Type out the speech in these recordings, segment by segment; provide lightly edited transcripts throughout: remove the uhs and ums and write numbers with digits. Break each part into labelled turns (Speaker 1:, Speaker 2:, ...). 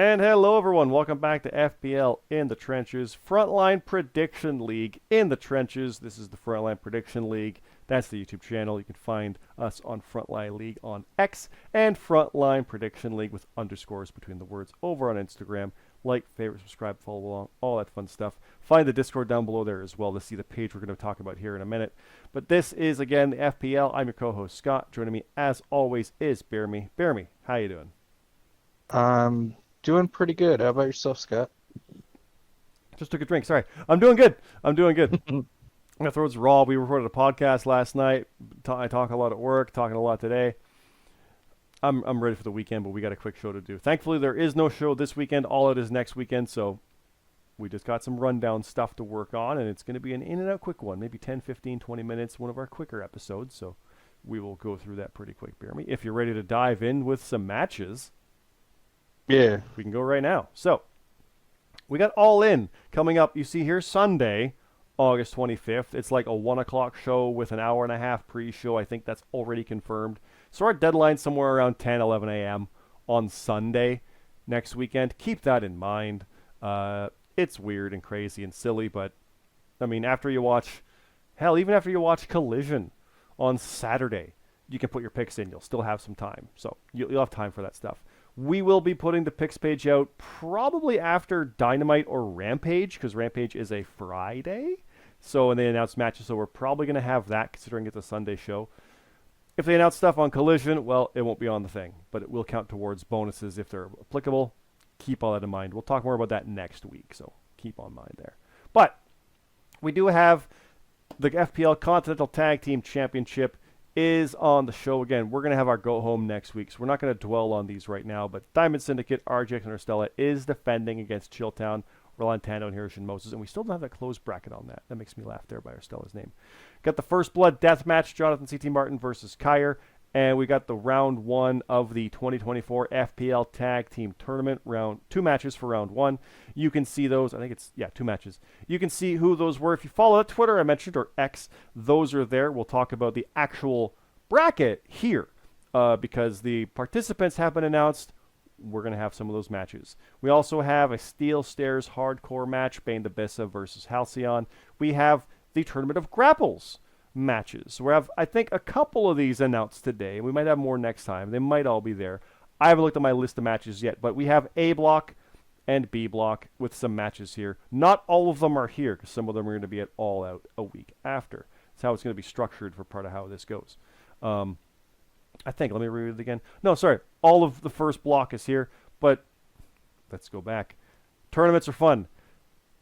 Speaker 1: And hello, everyone. Welcome back to FPL in the Trenches, Frontline Prediction League in the Trenches. This is the Frontline Prediction League. That's the YouTube channel. You can find us on Frontline League on X and Frontline Prediction League with underscores between the words over on Instagram. Like, favorite, subscribe, follow along, all that fun stuff. Find the Discord down below there as well to see the page we're going to talk about here in a minute. But this is, again, the FPL. I'm your co-host, Scott. Joining me, as always, is BeerMe. BeerMe, how you doing?
Speaker 2: Doing pretty good. How about yourself, Scott?
Speaker 1: Just took a drink. Sorry. I'm doing good. My throat's raw. We recorded a podcast last night. I talk a lot at work, talking a lot today. I'm ready for the weekend, but we got a quick show to do. Thankfully, there is no show this weekend. All it is next weekend, so we just got some rundown stuff to work on, and it's going to be an in-and-out quick one, maybe 10, 15, 20 minutes, one of our quicker episodes, so we will go through that pretty quick, Bear Me. If you're ready to dive in with some matches,
Speaker 2: Yeah.
Speaker 1: we can go right now. So, we got All In coming up. You see here Sunday, August 25th. It's like a 1 o'clock show with an hour and a half pre-show. I think that's already confirmed. So our deadline's somewhere around 10, 11 a.m. on Sunday next weekend. Keep that in mind. It's weird and crazy and silly, but, I mean, even after you watch Collision on Saturday, you can put your picks in. You'll still have some time. So you'll have time for that stuff. We will be putting the picks page out probably after Dynamite or Rampage, because Rampage is a Friday. So, and they announce matches, so we're probably going to have that, considering it's a Sunday show. If they announce stuff on Collision, well, it won't be on the thing, but it will count towards bonuses if they're applicable. Keep all that in mind. We'll talk more about that next week, so keep on mind there. But we do have the FPL Continental Tag Team Championship is on the show again. We're going to have our go home next week, so we're not going to dwell on these right now. But Diamond Syndicate, RJX, and Arstella is defending against Chilltown, Rolantano, and Hiroshi Moses, and we still don't have that closed bracket on that. That makes me laugh there by Arstella's name. Got the First Blood Death Match, Jonathan C.T. Martin versus Kyer, and we got the round one of the 2024 FPL Tag Team Tournament. Two matches for round one. You can see those. I think it's, 2 matches. You can see who those were. If you follow Twitter, I mentioned, or X, those are there. We'll talk about the actual bracket here because the participants have been announced. We're going to have some of those matches. We also have a Steel Stairs hardcore match, Bane the Bissa versus Halcyon. We have the Tournament of Grapples matches. We have, I think, a couple of these announced today. We might have more next time. They might all be there. I haven't looked at my list of matches yet, but we have A block and B block with some matches here. Not all of them are here because some of them are going to be at All Out a week after. That's how it's going to be structured for part of how this goes. I think, let me read it again. No, sorry. All of the first block is here, but let's go back. Tournaments are fun.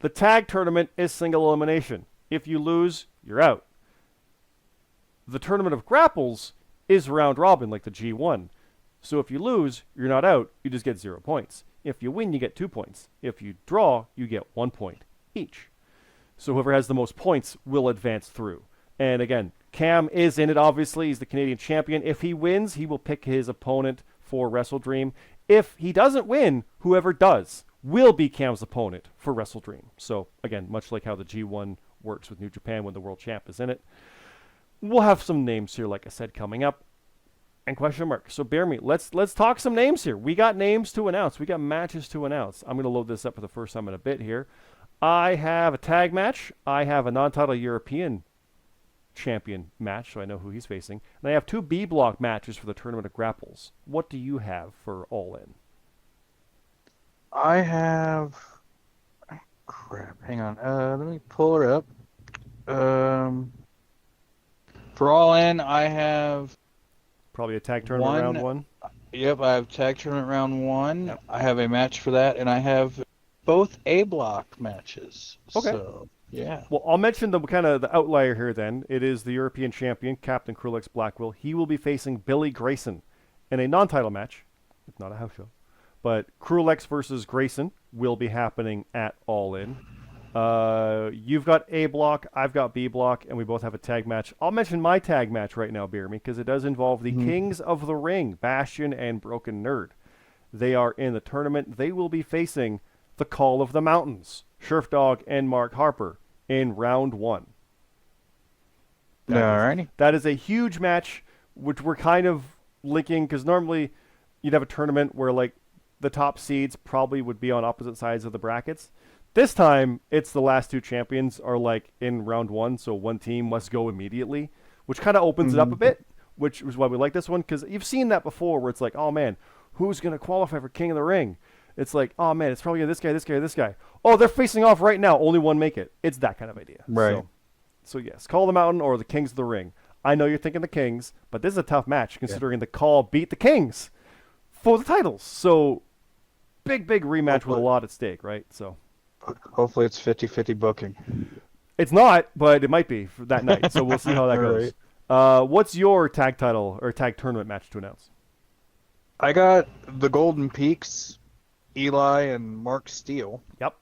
Speaker 1: The tag tournament is single elimination. If you lose, you're out. The Tournament of Grapples is round robin like the G1. So if you lose, you're not out. You just get 0 points. If you win, you get 2 points. If you draw, you get 1 point each. So whoever has the most points will advance through. And again, Cam is in it, obviously. He's the Canadian champion. If he wins, he will pick his opponent for Wrestle Dream. If he doesn't win, whoever does will be Cam's opponent for Wrestle Dream. So, again, much like how the G1 works with New Japan when the world champ is in it. We'll have some names here, like I said, coming up. And question mark. So, bear me. Let's talk some names here. We got names to announce. We got matches to announce. I'm going to load this up for the first time in a bit here. I have a tag match. I have a non-title European champion match, so I know who he's facing. And I have 2 B block matches for the Tournament of Grapples. What do you have for All In?
Speaker 2: I have... Crap, hang on. Let me pull her up. For All In, I have...
Speaker 1: Probably a tag tournament round one?
Speaker 2: Yep, I have tag tournament round 1.
Speaker 1: Yep.
Speaker 2: I have a match for that, and I have both A block matches.
Speaker 1: Okay.
Speaker 2: So, yeah.
Speaker 1: Well, I'll mention the kind of the outlier here then. It is the European champion, Captain Krulix Blackwell. He will be facing Billy Grayson in a non-title match. It's not a house show. But Krulix versus Grayson will be happening at All In. You've got A block, I've got B block, and we both have a tag match. I'll mention my tag match right now, BeerMe, because it does involve the Kings of the Ring, Bastion and Broken Nerd. They are in the tournament. They will be facing the Call of the Mountains, Sheriff Dog and Mark Harper in round 1.
Speaker 2: Alrighty.
Speaker 1: That is a huge match, which we're kind of linking, because normally you'd have a tournament where, like, the top seeds probably would be on opposite sides of the brackets. This time, it's the last two champions are like in round one, so one team must go immediately, which kind of opens it up a bit, which is why we like this one, because you've seen that before where it's like, oh man, who's going to qualify for King of the Ring? It's like, oh man, it's probably this guy, this guy, this guy. Oh, they're facing off right now. Only one make it. It's that kind of idea.
Speaker 2: Right.
Speaker 1: So yes, Call of the Mountain or the Kings of the Ring. I know you're thinking the Kings, but this is a tough match considering the Call beat the Kings for the titles. So big rematch with a lot at stake, right? So
Speaker 2: hopefully it's 50-50 booking.
Speaker 1: it's not, but it might be for that night. So we'll see how that goes. What's your tag title or tag tournament match to announce?
Speaker 2: I got the Golden Peaks, Eli and Mark Steele.
Speaker 1: Yep.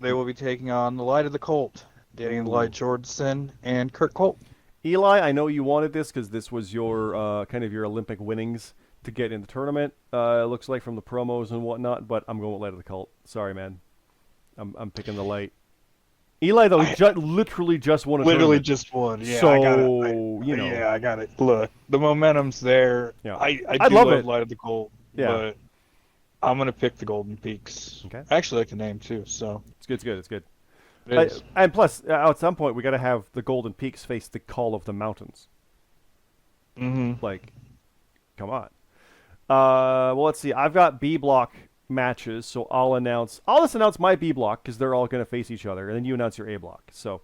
Speaker 2: They will be taking on the Light of the Colt, Danny Light Jordison and Kurt Colt.
Speaker 1: Eli, I know you wanted this because this was your kind of your Olympic winnings to get in the tournament. It looks like from the promos and whatnot, but I'm going with Light of the Cult. Sorry, man. I'm picking the Light. Eli, though, literally just won a tournament.
Speaker 2: Just won. Yeah,
Speaker 1: so,
Speaker 2: I got it. Yeah, I got it. Look, the momentum's there. Yeah. I do love Light of the Colt, but I'm going to pick the Golden Peaks.
Speaker 1: Okay.
Speaker 2: I actually like the name, too, so.
Speaker 1: It's good. And plus, at some point, we got to have the Golden Peaks face the Call of the Mountains. Like, come on. Well, let's see. I've got B block matches, so I'll just announce my B block because they're all going to face each other, and then you announce your A block. So,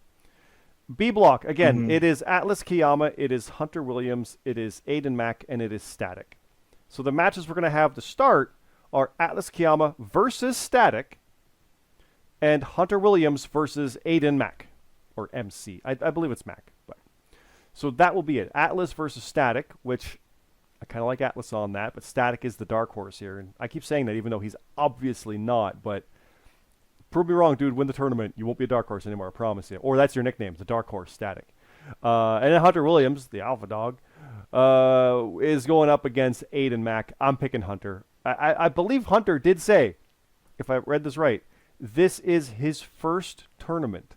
Speaker 1: B block again. It is Atlas Kiyama, it is Hunter Williams, it is Aiden Mack, and it is Static. So the matches we're going to have to start are Atlas Kiyama versus Static, and Hunter Williams versus Aiden Mack, or MC. I believe it's Mack. But so that will be it. Atlas versus Static, which I kind of like Atlas on that, but Static is the dark horse here. And I keep saying that even though he's obviously not, but prove me wrong, dude. Win the tournament. You won't be a dark horse anymore, I promise you. Or that's your nickname, the dark horse, Static. And then Hunter Williams, the alpha dog, is going up against Aiden Mack. I'm picking Hunter. I believe Hunter did say, if I read this right, this is his first tournament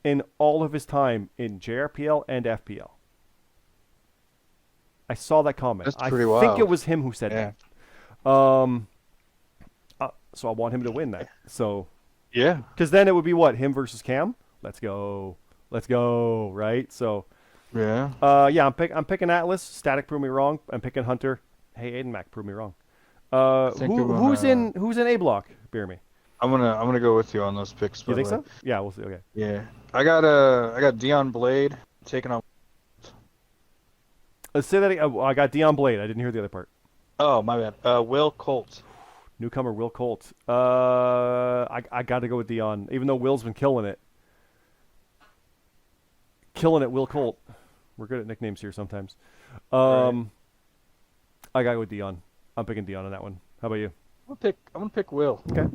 Speaker 1: in all of his time in JRPL and FPL. I saw that comment.
Speaker 2: That's pretty
Speaker 1: wild. I think it was him who said that. So I want him to win that. So
Speaker 2: yeah,
Speaker 1: because then it would be what, him versus Cam? Let's go, right? So
Speaker 2: yeah,
Speaker 1: I'm picking Atlas. Static, prove me wrong. I'm picking Hunter. Hey, Aiden Mack, prove me wrong. Who's in A block? BeerMe.
Speaker 2: I'm gonna go with you on those picks.
Speaker 1: You think so? Yeah, we'll see. Okay.
Speaker 2: Yeah, I got Dion Blade taking on.
Speaker 1: Let's say that again. I got Dion Blade. I didn't hear the other part.
Speaker 2: Oh, my bad. Will Colt.
Speaker 1: Newcomer Will Colt. I got to go with Dion, even though Will's been killing it. Will Colt. We're good at nicknames here sometimes.
Speaker 2: Right.
Speaker 1: I got to go with Dion. I'm picking Dion on that one. How about you?
Speaker 2: I'm gonna pick Will.
Speaker 1: Okay.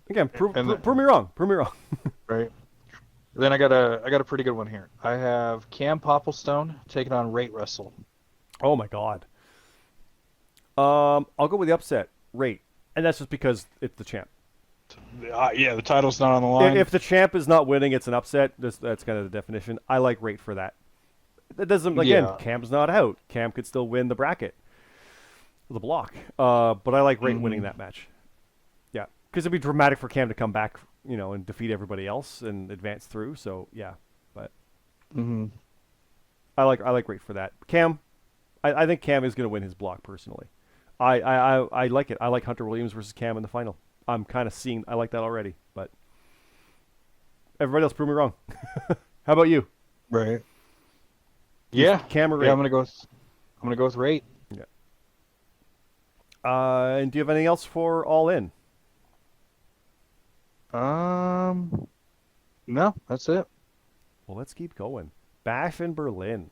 Speaker 1: Again, prove me wrong. Prove me wrong.
Speaker 2: Right. Then I got a pretty good one here. I have Cam Popplestone taking on Rate Wrestle.
Speaker 1: Oh my God. I'll go with the upset, Rate, and that's just because it's the champ.
Speaker 2: Yeah, the title's not on the line.
Speaker 1: If the champ is not winning, it's an upset. That's kind of the definition. I like Rate for that. That doesn't Cam's not out. Cam could still win the bracket, the block. But I like Rate winning that match. Yeah, because it'd be dramatic for Cam to come back, and defeat everybody else and advance through. So yeah, but I like Rate for that. Cam, I think Cam is going to win his block personally. I like it. I like Hunter Williams versus Cam in the final. I'm kind of seeing. I like that already, but everybody else prove me wrong. How about you?
Speaker 2: Right. Yeah.
Speaker 1: Cam or Rate?
Speaker 2: Yeah, I'm gonna go with Rate.
Speaker 1: Yeah. And do you have anything else for All In?
Speaker 2: No, that's it.
Speaker 1: Well, let's keep going. Bash in Berlin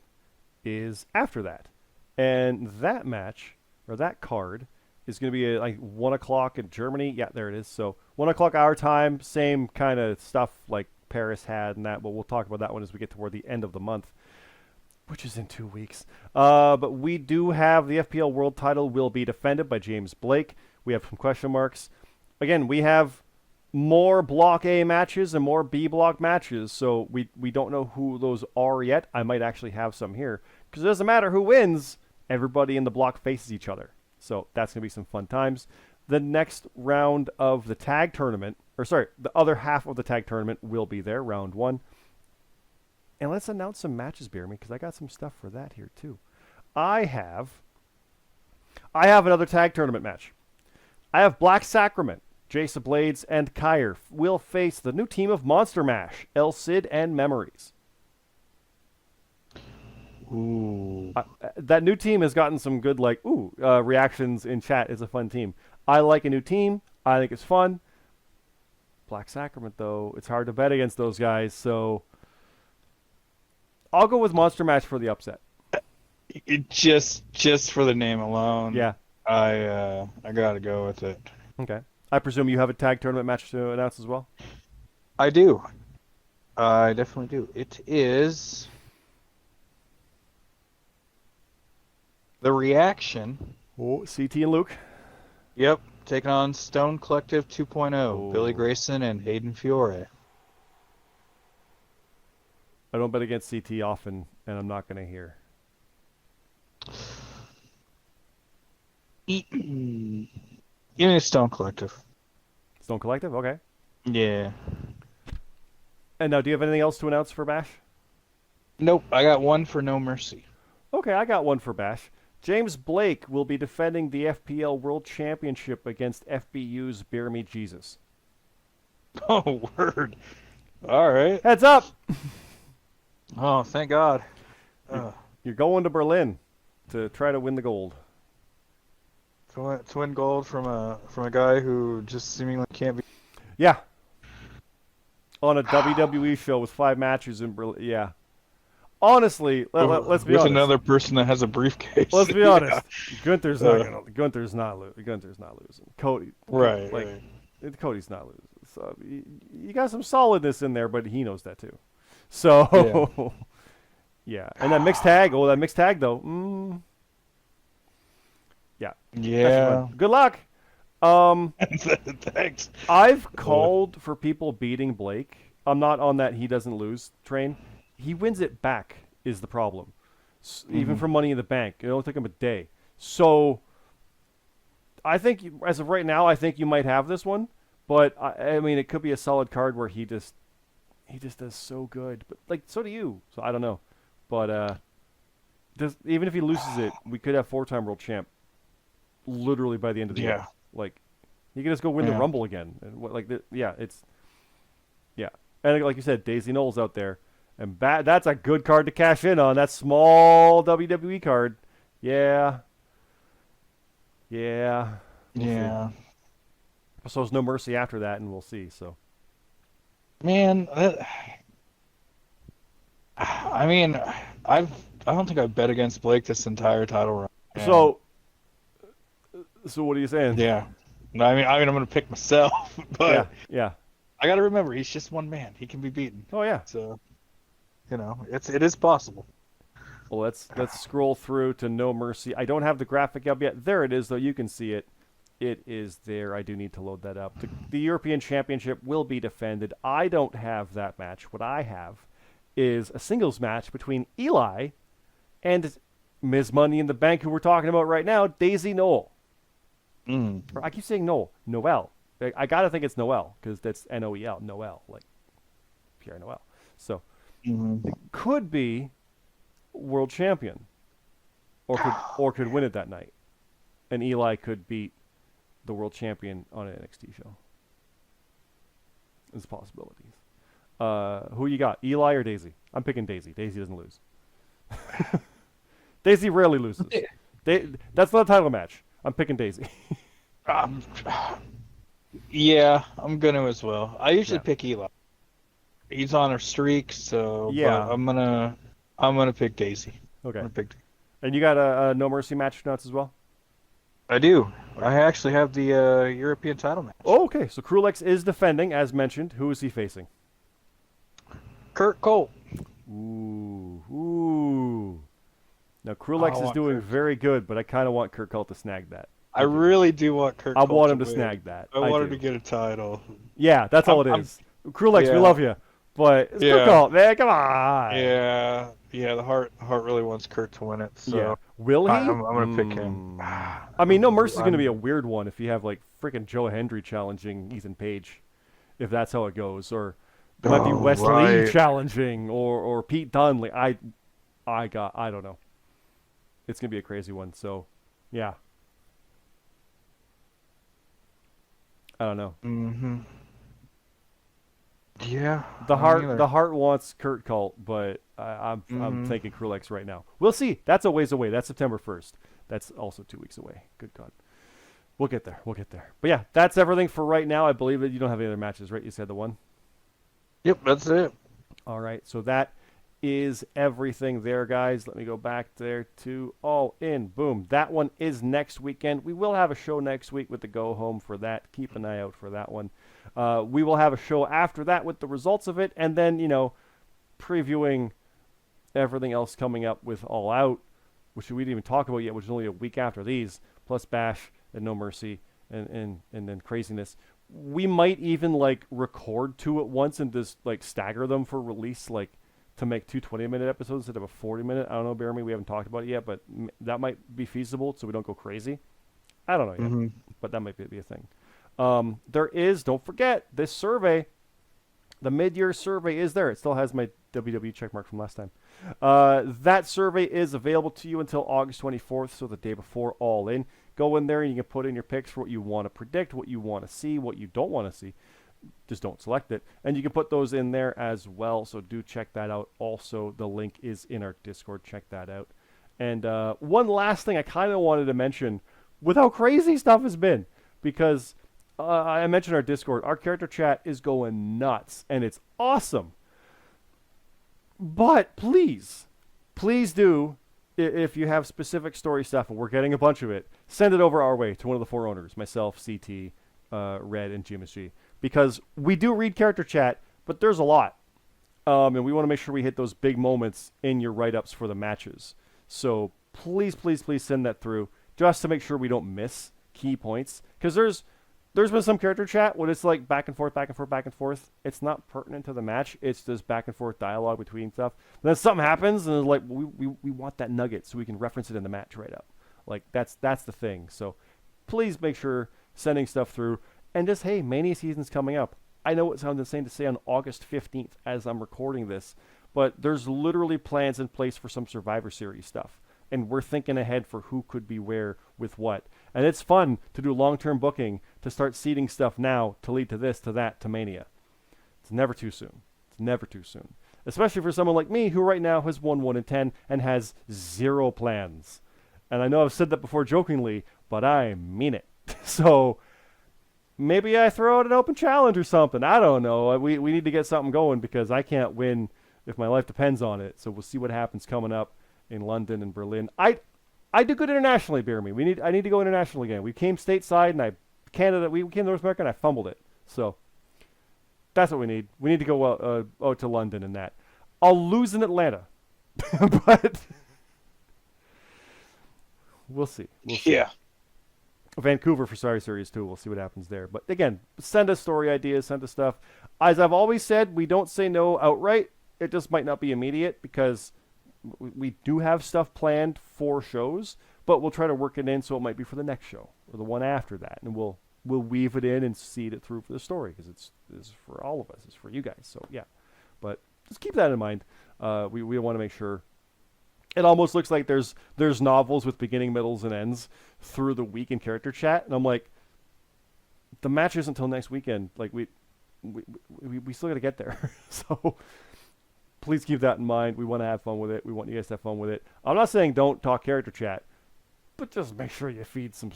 Speaker 1: is after that, and that match or that card is going to be like 1 o'clock in Germany. Yeah, there it is. So 1 o'clock our time, same kind of stuff like Paris had and that, but we'll talk about that one as we get toward the end of the month, which is in 2 weeks. But we do have the FPL World title will be defended by James Blake. We have some question marks. Again, we have more Block A matches and more B Block matches, so we don't know who those are yet. I might actually have some here, because it doesn't matter who wins. Everybody in the block faces each other. So that's going to be some fun times. The next round of the tag tournament, the other half of the tag tournament will be there, round 1. And let's announce some matches, BeerMe, because I got some stuff for that here too. I have another tag tournament match. I have Black Sacrament, Jason Blades, and Kyer will face the new team of Monster Mash, El Cid and Memories.
Speaker 2: Ooh.
Speaker 1: That new team has gotten some good reactions in chat. It's a fun team. I like a new team. I think it's fun. Black Sacrament, though, it's hard to bet against those guys, so I'll go with Monster Mash for the upset.
Speaker 2: Just for the name alone.
Speaker 1: Yeah.
Speaker 2: I gotta go with it.
Speaker 1: Okay. I presume you have a tag tournament match to announce as well?
Speaker 2: I do. I definitely do. It is The Reaction.
Speaker 1: Oh, CT and Luke.
Speaker 2: Yep. Taking on Stone Collective 2.0. Billy Grayson and Hayden Fiore.
Speaker 1: I don't bet against CT often, and I'm not going to hear.
Speaker 2: Give me Stone Collective.
Speaker 1: Stone Collective? Okay.
Speaker 2: Yeah.
Speaker 1: And now, do you have anything else to announce for Bash?
Speaker 2: Nope. I got one for No Mercy.
Speaker 1: Okay, I got one for Bash. James Blake will be defending the FPL World Championship against FBU's BeerMe Jesus.
Speaker 2: Oh, word. All right.
Speaker 1: Heads up!
Speaker 2: Oh, thank God.
Speaker 1: You're going to Berlin to try to win the gold.
Speaker 2: To win gold from a guy who just seemingly can't be.
Speaker 1: Yeah. On a WWE show with 5 matches in Berlin. Yeah. Honestly, let's be honest.
Speaker 2: With another person that has a briefcase.
Speaker 1: Let's be honest. Gunther's not losing. Cody.
Speaker 2: Right.
Speaker 1: Cody's not losing. So you got some solidness in there, but he knows that too. So yeah. And that mixed tag. Oh, that mixed tag though. Yeah.
Speaker 2: Yeah.
Speaker 1: Good luck.
Speaker 2: Thanks.
Speaker 1: I've called for people beating Blake. I'm not on that he doesn't lose train. He wins it back is the problem. Even for Money in the Bank. It'll take him a day. So I think, as of right now, I think you might have this one. But, I mean, it could be a solid card where he just does so good. But, so do you. So I don't know. But even if he loses it, we could have 4-time world champ literally by the end of the year. He can just go win the Rumble again. And And like you said, Daisy Knowles out there. And that's a good card to cash in on. That small WWE card. Yeah. We'll see. So there's No Mercy after that, and we'll see. So,
Speaker 2: man, I mean, I don't think I've bet against Blake this entire title run. Man.
Speaker 1: So what are you saying?
Speaker 2: Yeah. I mean, I'm going to pick myself, but
Speaker 1: yeah.
Speaker 2: I got to remember, he's just one man. He can be beaten.
Speaker 1: Oh yeah.
Speaker 2: So, it is possible.
Speaker 1: Well, let's scroll through to No Mercy. I don't have the graphic up yet. There it is, though. You can see it. It is there. I do need to load that up. The European Championship will be defended. I don't have that match. What I have is a singles match between Eli and Ms. Money in the Bank, who we're talking about right now, Daisy Noel. I keep saying Noel. I got to think it's Noel, because that's Noel, Noel, like Pierre Noel. So it could be world champion, or could win it that night, and Eli could beat the world champion on an NXT show. There's possibilities. Who you got, Eli or Daisy? I'm picking Daisy. Daisy doesn't lose. Daisy rarely loses. That's not a title match. I'm picking Daisy.
Speaker 2: Yeah, I'm gonna as well. I usually pick Eli. He's on a streak, so but I'm gonna pick Daisy.
Speaker 1: Okay. And you got a No Mercy match announced as well?
Speaker 2: I do. I actually have the European title match.
Speaker 1: Oh, okay. So Krulex is defending, as mentioned. Who is he facing?
Speaker 2: Kurt Cole.
Speaker 1: Ooh. Now Krulex is doing very good, but I kind of want Kurt Cole to snag that.
Speaker 2: I really do want Kurt Cole.
Speaker 1: I want him to snag that.
Speaker 2: I want him to get a title.
Speaker 1: Yeah, that's all it is. Krulex, we love you, but it's Kurt Cole, man. Come on.
Speaker 2: Yeah. the heart really wants Kurt to win it. So
Speaker 1: yeah. Will he?
Speaker 2: I'm gonna pick him.
Speaker 1: I mean, No Mercy's going to be a weird one if you have like freaking Joe Hendry challenging Ethan Page, if that's how it goes, or it might be Wesley challenging, or Pete Dunne. Like I don't know. It's going to be a crazy one. So, yeah. I don't know.
Speaker 2: Mm-hmm. Yeah.
Speaker 1: The heart wants Kurt Cult, but I'm thinking Krulix right now. We'll see. That's a ways away. That's September 1st. That's also 2 weeks away. Good God. We'll get there. But yeah, that's everything for right now. I believe that you don't have any other matches, right? You said the one?
Speaker 2: Yep, that's it.
Speaker 1: All right. So that is everything there, guys. Let me go back there to All In. Boom. That one is next weekend. We will have a show next week with the go home for that. Keep an eye out for that one. We will have a show after that with the results of it, and then, previewing everything else coming up with All Out, which we didn't even talk about yet, which is only a week after these, plus Bash and No Mercy and then Craziness. We might even record two at once and just stagger them for release, to make 2 20-minute episodes instead of a 40-minute. I don't know, BeerMe, we haven't talked about it yet, but that might be feasible so we don't go crazy. I don't know yet, but that might be a thing. There is, don't forget, this survey, the mid-year survey is there. It still has my WWE checkmark from last time. That survey is available to you until August 24th, so the day before All In. Go in there and you can put in your picks for what you want to predict, what you want to see, what you don't want to see. Just don't select it. And you can put those in there as well, so do check that out. Also, the link is in our Discord. Check that out. And one last thing I kind of wanted to mention with how crazy stuff has been, because I mentioned our Discord. Our character chat is going nuts, and it's awesome. But please do, if you have specific story stuff, and we're getting a bunch of it, send it over our way to one of the 4 owners, myself, CT, Red, and GMSG. Because we do read character chat, but there's a lot. And we want to make sure we hit those big moments in your write-ups for the matches. So please send that through, just to make sure we don't miss key points. Because there's been some character chat when it's back and forth. It's not pertinent to the match. It's just back and forth dialogue between stuff. And then something happens, and it's we want that nugget so we can reference it in the match right up. That's the thing. So please make sure sending stuff through. And just, hey, Mania season's coming up. I know it sounds insane to say on August 15th as I'm recording this, but there's literally plans in place for some Survivor Series stuff. And we're thinking ahead for who could be where with what. And it's fun to do long-term booking, to start seeding stuff now to lead to this, to that, to Mania. It's never too soon. Especially for someone like me who right now has won 1-10 and has 0 plans. And I know I've said that before jokingly, but I mean it. So maybe I throw out an open challenge or something. I don't know. We need to get something going because I can't win if my life depends on it. So we'll see what happens coming up in London and Berlin. I do good internationally, BeerMe. I need to go international again. We came stateside and we came to North America and I fumbled it. So that's what we need. We need to go out to London and that. I'll lose in Atlanta, but we'll see.
Speaker 2: Yeah.
Speaker 1: Vancouver for Sorry Series too. We'll see what happens there. But again, send us story ideas, send us stuff. As I've always said, we don't say no outright. It just might not be immediate because we do have stuff planned for shows, but we'll try to work it in so it might be for the next show or the one after that, and we'll weave it in and seed it through for the story because it's for all of us. It's for you guys. So yeah, but just keep that in mind. We want to make sure. It almost looks like there's novels with beginning, middles, and ends through the week in character chat, and I'm like, the match isn't until next weekend. We still got to get there. So please keep that in mind. We want to have fun with it. We want you guys to have fun with it. I'm not saying don't talk character chat, but just make sure you feed some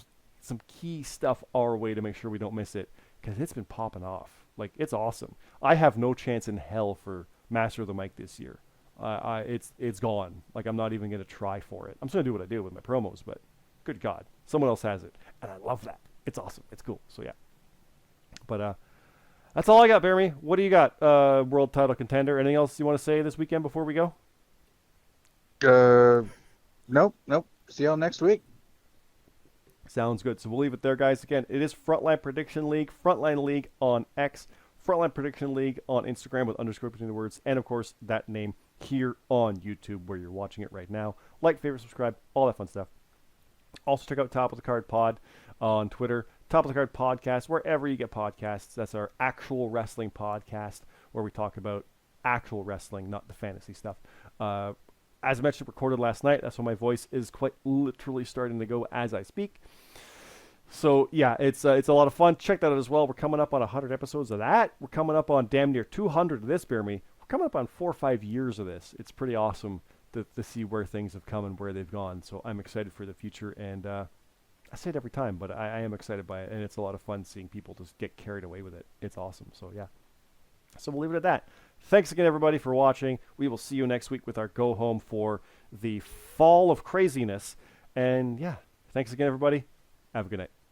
Speaker 1: key stuff our way to make sure we don't miss it because it's been popping off. It's awesome. I have no chance in hell for Master of the Mic this year. It's gone. I'm not even going to try for it. I'm just going to do what I do with my promos, but good God, someone else has it. And I love that. It's awesome. It's cool. So yeah. But that's all I got, BeerMe. What do you got? World title contender. Anything else you want to say this weekend before we go?
Speaker 2: Nope. See y'all next week.
Speaker 1: Sounds good. So we'll leave it there, guys. Again, it is Frontline Prediction League, Frontline League on X, Frontline Prediction League on Instagram with underscore between the words, and of course that name here on YouTube where you're watching it right now. Like, favorite, subscribe, all that fun stuff. Also, check out Top of the Card Pod on Twitter, Top of the Card Podcast, wherever you get podcasts. That's our actual wrestling podcast where we talk about actual wrestling, not the fantasy stuff. As I mentioned, recorded last night. That's why my voice is quite literally starting to go as I speak. So, yeah, it's a lot of fun. Check that out as well. We're coming up on 100 episodes of that. We're coming up on damn near 200 of this, BeerMe. We're coming up on 4 or 5 years of this. It's pretty awesome to see where things have come and where they've gone. So I'm excited for the future. And I say it every time, but I am excited by it. And it's a lot of fun seeing people just get carried away with it. It's awesome. So, yeah. So we'll leave it at that. Thanks again, everybody, for watching. We will see you next week with our go home for the fall of craziness. And, yeah, thanks again, everybody. Have a good night.